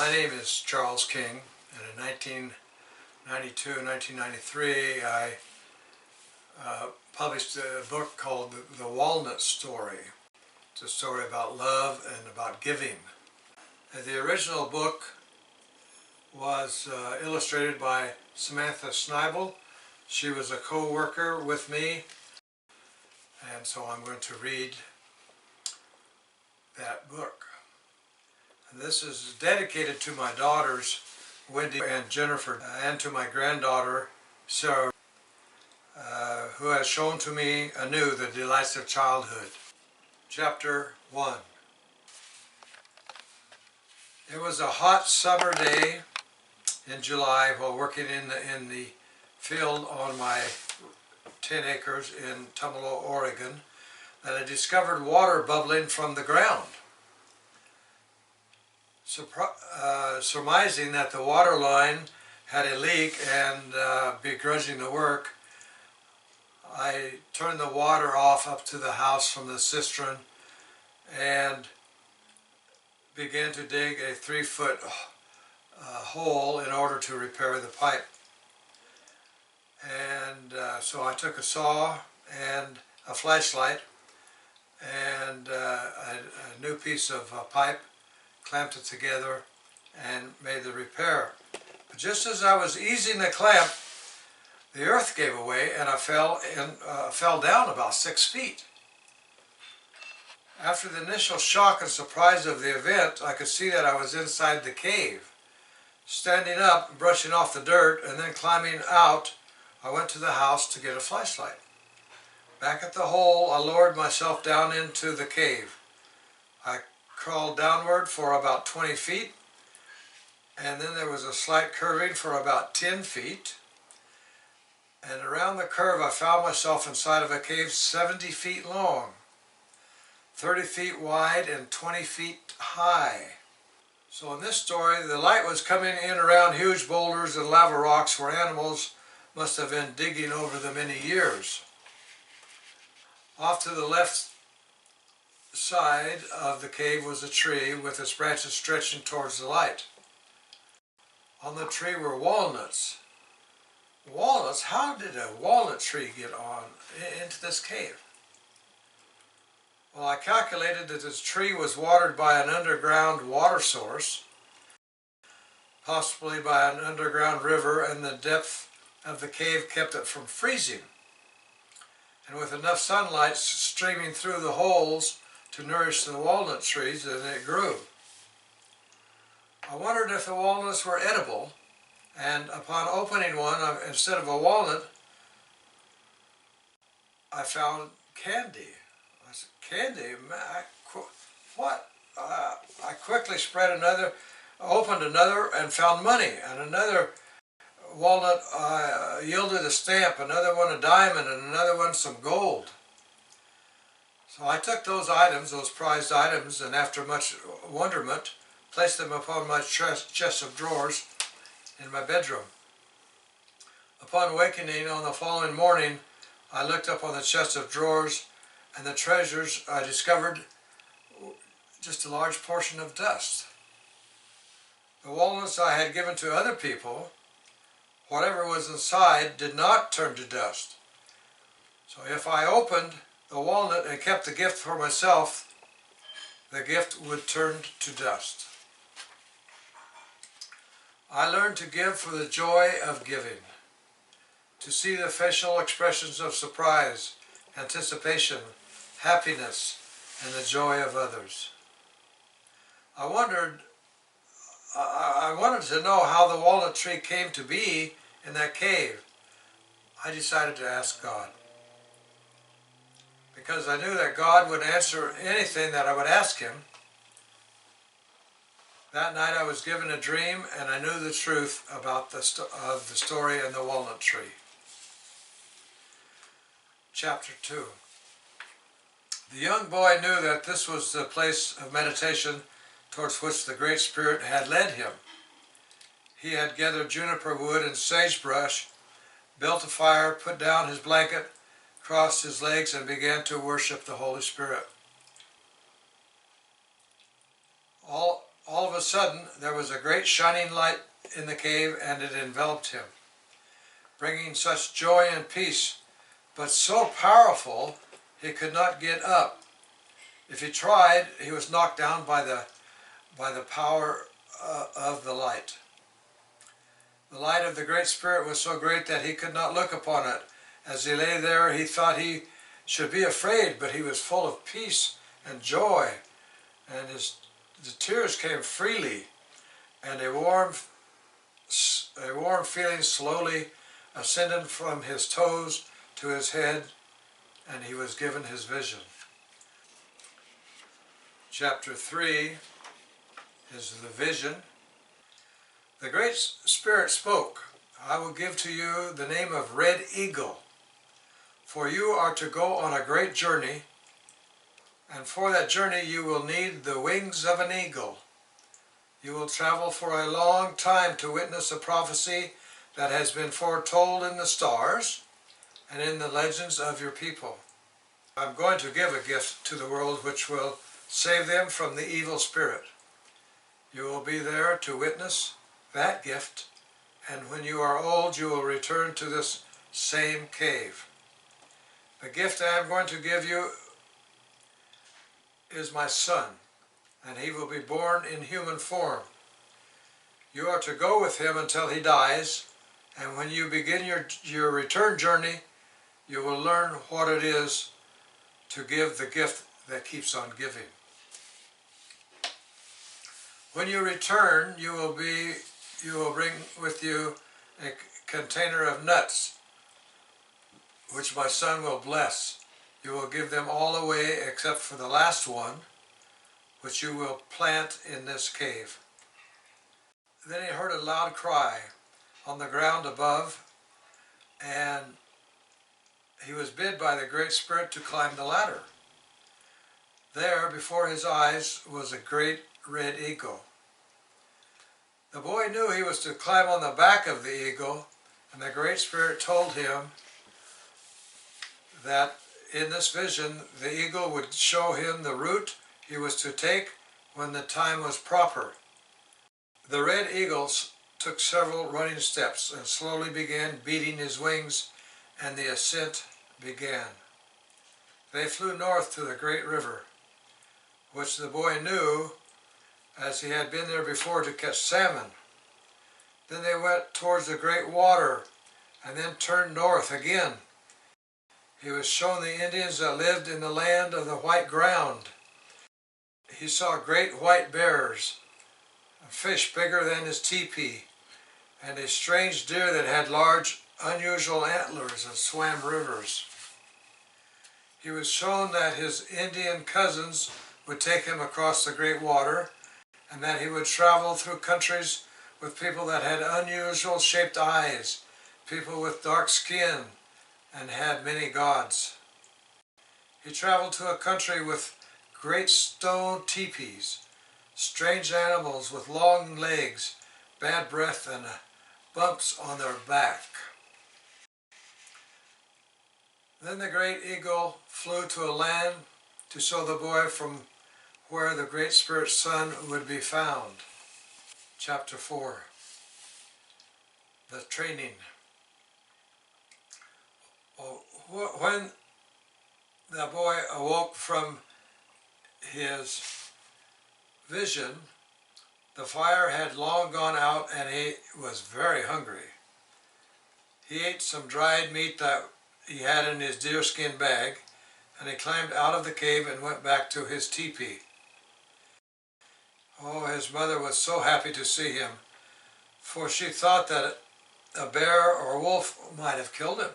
My name is Charles King, and in 1992 and 1993 I published a book called The Walnut Story. It's a story about love and about giving. And the original book was illustrated by Samantha Snibel. She was a co-worker with me, and so I'm going to read that book. And this is dedicated to my daughters, Wendy and Jennifer, and to my granddaughter, Sarah, who has shown to me anew the delights of childhood. Chapter 1. It was a hot summer day in July while working in the field on my 10 acres in Tumalo, Oregon, that I discovered water bubbling from the ground. Surmising that the water line had a leak and begrudging the work, I turned the water off up to the house from the cistern and began to dig a 3-foot hole in order to repair the pipe. And so I took a saw and a flashlight and a new piece of pipe, clamped it together and made the repair. But just as I was easing the clamp, the earth gave away and I fell down about 6 feet. After the initial shock and surprise of the event, I could see that I was inside the cave. Standing up, brushing off the dirt, and then climbing out, I went to the house to get a flashlight. Back at the hole, I lowered myself down into the cave. I crawled downward for about 20 feet, and then there was a slight curving for about 10 feet. And around the curve, I found myself inside of a cave 70 feet long, 30 feet wide, and 20 feet high. So in this story, the light was coming in around huge boulders and lava rocks where animals must have been digging over the many years. Off to the left side of the cave was a tree with its branches stretching towards the light. On the tree were walnuts. Walnuts? How did a walnut tree get on into this cave? Well, I calculated that this tree was watered by an underground water source, possibly by an underground river, and the depth of the cave kept it from freezing. And with enough sunlight streaming through the holes to nourish the walnut trees, then it grew. I wondered if the walnuts were edible, and upon opening one, instead of a walnut, I found candy. I said, candy? What? I quickly opened another and found money, and another walnut yielded a stamp, another one a diamond, and another one some gold. So I took those items, those prized items, and after much wonderment, placed them upon my chest of drawers in my bedroom. Upon awakening on the following morning, I looked up on the chest of drawers, and the treasures I discovered just a large portion of dust. The walnuts I had given to other people, whatever was inside, did not turn to dust. So if I opened the walnut and kept the gift for myself, the gift would turn to dust. I learned to give for the joy of giving, to see the facial expressions of surprise, anticipation, happiness, and the joy of others. I wanted to know how the walnut tree came to be in that cave. I decided to ask God, because I knew that God would answer anything that I would ask Him. That night I was given a dream, and I knew the truth about the story and the walnut tree. Chapter 2. The young boy knew that this was the place of meditation towards which the Great Spirit had led him. He had gathered juniper wood and sagebrush, built a fire, put down his blanket, crossed his legs, and began to worship the Holy Spirit. All of a sudden there was a great shining light in the cave, and it enveloped him, bringing such joy and peace, but so powerful he could not get up. If he tried, he was knocked down by the power of the light. The light of the Great Spirit was so great that he could not look upon it. As he lay there, he thought he should be afraid, but he was full of peace and joy, and the tears came freely, and a warm feeling slowly ascended from his toes to his head, and he was given his vision. Chapter 3 is the vision. The Great Spirit spoke, "I will give to you the name of Red Eagle, for you are to go on a great journey, and for that journey you will need the wings of an eagle. You will travel for a long time to witness a prophecy that has been foretold in the stars and in the legends of your people. I'm going to give a gift to the world which will save them from the evil spirit. You will be there to witness that gift, and when you are old you will return to this same cave. The gift I am going to give you is my son, and he will be born in human form. You are to go with him until he dies, and when you begin your return journey, you will learn what it is to give the gift that keeps on giving. When you return, you will bring with you a container of nuts, which my son will bless. You will give them all away except for the last one, which you will plant in this cave." Then he heard a loud cry on the ground above, and he was bid by the Great Spirit to climb the ladder. There, before his eyes, was a great red eagle. The boy knew he was to climb on the back of the eagle, and the Great Spirit told him that in this vision the eagle would show him the route he was to take when the time was proper. The red eagle took several running steps and slowly began beating his wings, and the ascent began. They flew north to the great river, which the boy knew as he had been there before to catch salmon. Then they went towards the great water and then turned north again. He was shown the Indians that lived in the land of the white ground. He saw great white bears, a fish bigger than his teepee, and a strange deer that had large, unusual antlers and swam rivers. He was shown that his Indian cousins would take him across the great water, and that he would travel through countries with people that had unusual shaped eyes, people with dark skin, and had many gods. He traveled to a country with great stone teepees, strange animals with long legs, bad breath, and bumps on their back. Then the great eagle flew to a land to show the boy from where the Great Spirit's son would be found. Chapter 4. The training. When the boy awoke from his vision, the fire had long gone out and he was very hungry. He ate some dried meat that he had in his deerskin bag, and he climbed out of the cave and went back to his teepee. Oh, his mother was so happy to see him, for she thought that a bear or a wolf might have killed him.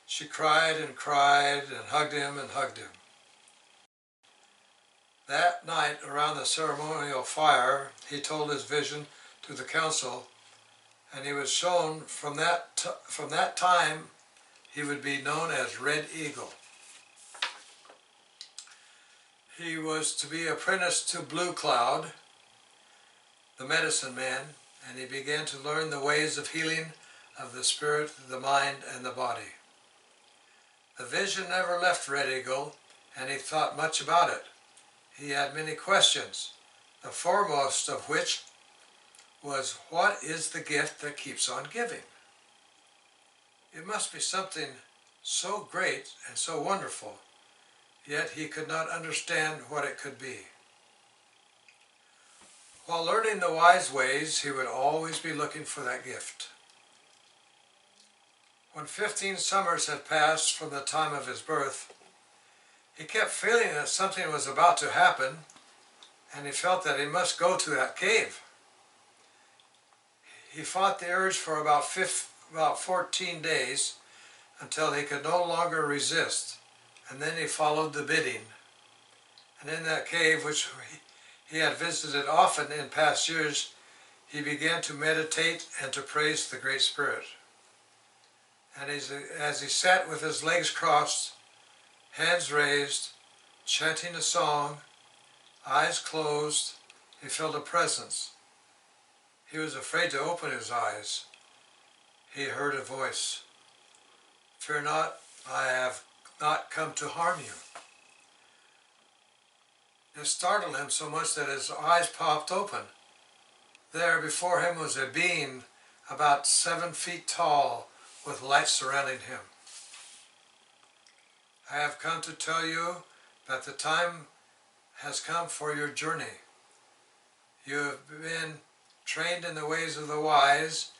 She cried and cried and hugged him and hugged him. That night, around the ceremonial fire, he told his vision to the council, and he was shown from that time he would be known as Red Eagle. He was to be apprenticed to Blue Cloud, the medicine man, and he began to learn the ways of healing of the spirit, the mind, and the body. The vision never left Red Eagle, and he thought much about it. He had many questions, the foremost of which was, what is the gift that keeps on giving? It must be something so great and so wonderful, yet he could not understand what it could be. While learning the wise ways, he would always be looking for that gift. When 15 summers had passed from the time of his birth, he kept feeling that something was about to happen, and he felt that he must go to that cave. He fought the urge for about 14 days until he could no longer resist, and then he followed the bidding. And in that cave, which he had visited often in past years, he began to meditate and to praise the Great Spirit. And as he sat with his legs crossed, hands raised, chanting a song, eyes closed, he felt a presence. He was afraid to open his eyes. He heard a voice. "Fear not, I have not come to harm you." It startled him so much that his eyes popped open. There before him was a being about 7 feet tall with light surrounding him. "I have come to tell you that the time has come for your journey. You have been trained in the ways of the wise,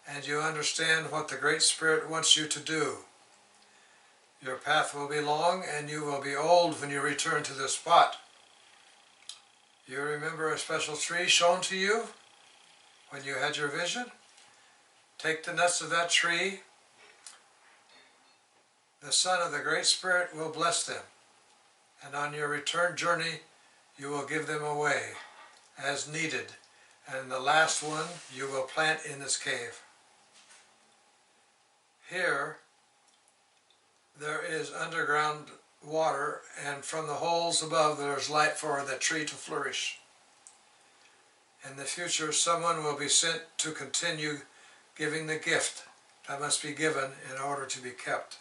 and you understand what the Great Spirit wants you to do. Your path will be long, and you will be old when you return to this spot. You remember a special tree shown to you when you had your vision? Take the nuts of that tree. The Son of the Great Spirit will bless them, and on your return journey you will give them away as needed, and the last one you will plant in this cave. Here there is underground water, and from the holes above there is light for the tree to flourish. In the future someone will be sent to continue giving the gift that must be given in order to be kept.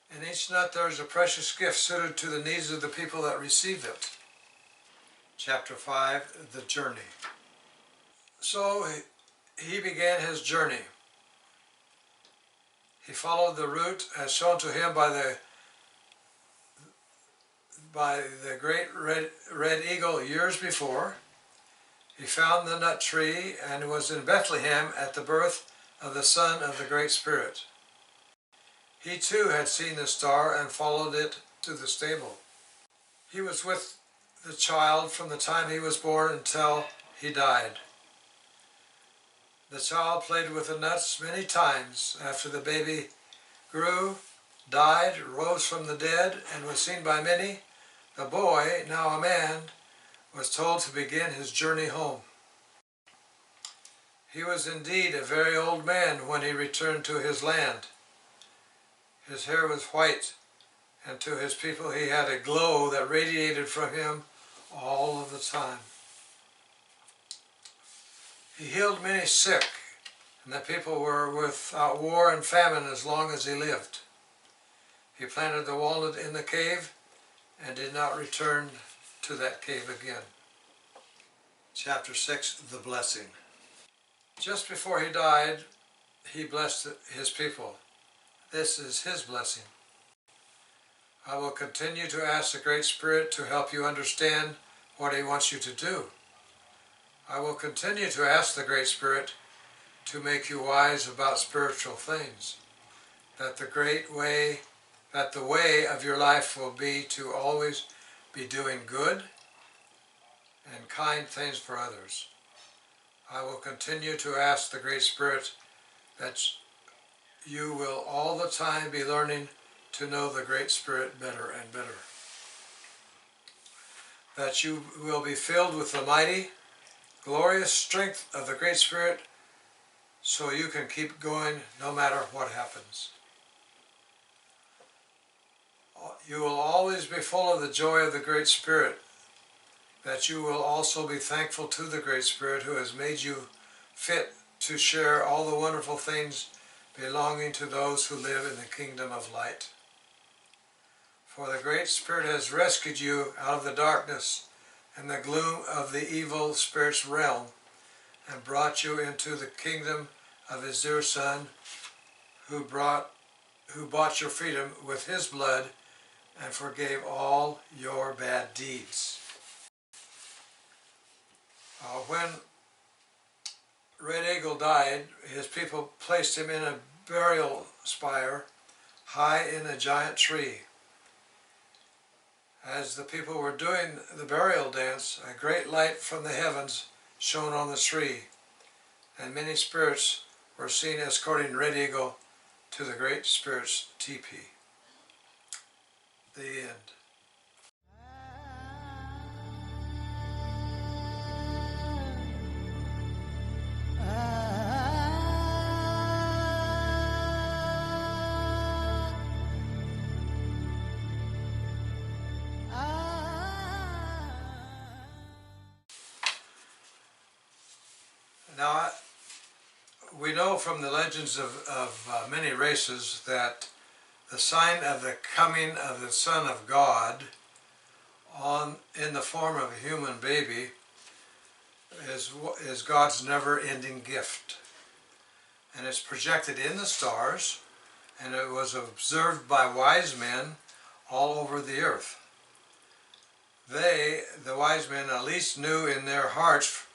In each nut there is a precious gift suited to the needs of the people that receive it." Chapter 5, The Journey. So he began his journey. He followed the route as shown to him by the great red eagle years before. He found the nut tree and was in Bethlehem at the birth of the Son of the Great Spirit. He too had seen the star and followed it to the stable. He was with the child from the time he was born until he died. The child played with the nuts many times after the baby grew, died, rose from the dead, and was seen by many. The boy, now a man, was told to begin his journey home. He was indeed a very old man when he returned to his land. His hair was white, and to his people he had a glow that radiated from him all of the time. He healed many sick, and the people were without war and famine as long as he lived. He planted the walnut in the cave and did not return to that cave again. Chapter 6, The Blessing. Just before he died, he blessed his people. This is his blessing. "I will continue to ask the Great Spirit to help you understand what he wants you to do. I will continue to ask the Great Spirit to make you wise about spiritual things, that the way of your life will be to always be doing good and kind things for others. I will continue to ask the Great Spirit that you will all the time be learning to know the Great Spirit better and better. That you will be filled with the mighty, glorious strength of the Great Spirit so you can keep going no matter what happens. You will always be full of the joy of the Great Spirit, that you will also be thankful to the Great Spirit who has made you fit to share all the wonderful things belonging to those who live in the kingdom of light. For the Great Spirit has rescued you out of the darkness and the gloom of the evil spirit's realm, and brought you into the kingdom of his dear Son, who bought your freedom with his blood and forgave all your bad deeds. When Red Eagle died, his people placed him in a burial spire high in a giant tree. As the people were doing the burial dance, a great light from the heavens shone on the tree, and many spirits were seen escorting Red Eagle to the Great Spirit's teepee. The end. Now, we know from the legends of many races that the sign of the coming of the Son of God in the form of a human baby is God's never-ending gift. And it's projected in the stars, and it was observed by wise men all over the earth. They, the wise men, at least knew in their hearts,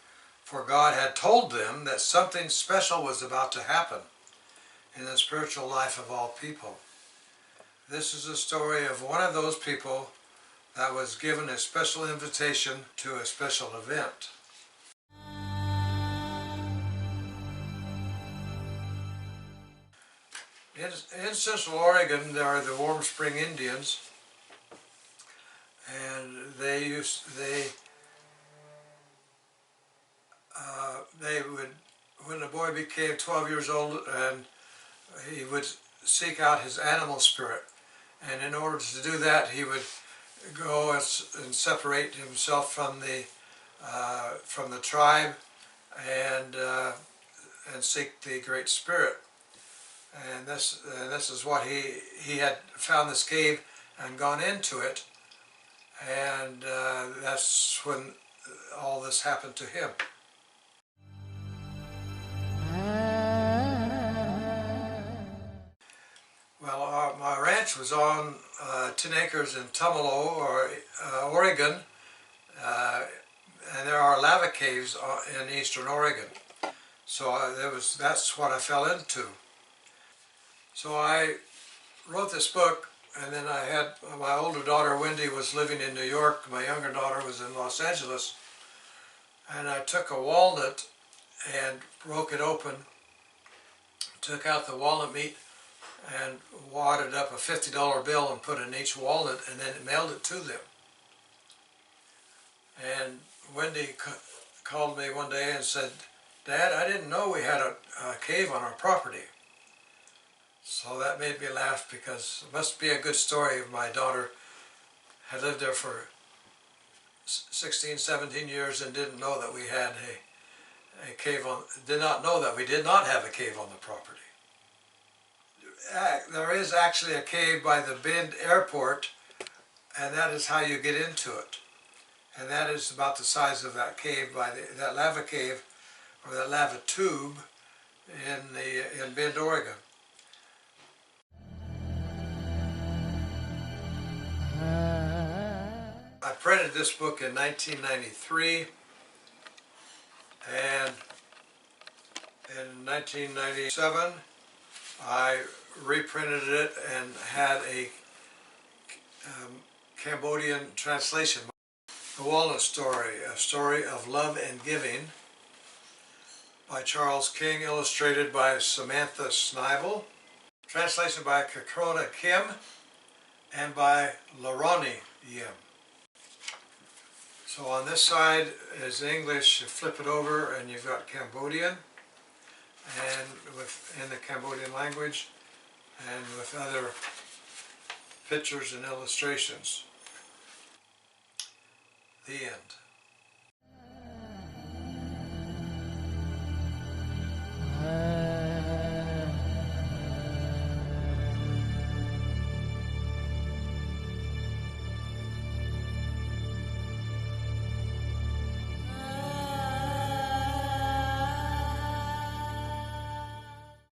for God had told them that something special was about to happen in the spiritual life of all people. This is a story of one of those people that was given a special invitation to a special event. In Central Oregon, there are the Warm Spring Indians, and they would, when the boy became 12 years old, and he would seek out his animal spirit, and in order to do that, he would go and separate himself from the tribe and seek the Great Spirit. And this is what he had found, this cave and gone into it, and that's when all this happened to him. Well, my ranch was on 10 acres in Tumalo, Oregon, and there are lava caves in eastern Oregon. So that's what I fell into. So I wrote this book, and then I had my older daughter Wendy was living in New York, my younger daughter was in Los Angeles, and I took a walnut and broke it open, took out the walnut meat and wadded up a $50 bill and put in each walnut, and then mailed it to them. And Wendy called me one day and said, "Dad, I didn't know we had a cave on our property." So that made me laugh, because it must be a good story if my daughter had lived there for 16, 17 years and didn't know that we had a cave did not know that we did not have a cave on the property. There is actually a cave by the Bend Airport, and that is how you get into it. And that is about the size of that cave, that lava cave, or that lava tube in Bend, Oregon. I printed this book in 1993, and in 1997 I reprinted it and had a Cambodian translation. The Walnut Story, a story of love and giving, by Charles King, illustrated by Samantha Snivel, translation by Kakrona Kim, and by Laroni Yim. So on this side is English, you flip it over and you've got Cambodian, and in the Cambodian language, and with other pictures and illustrations. The end.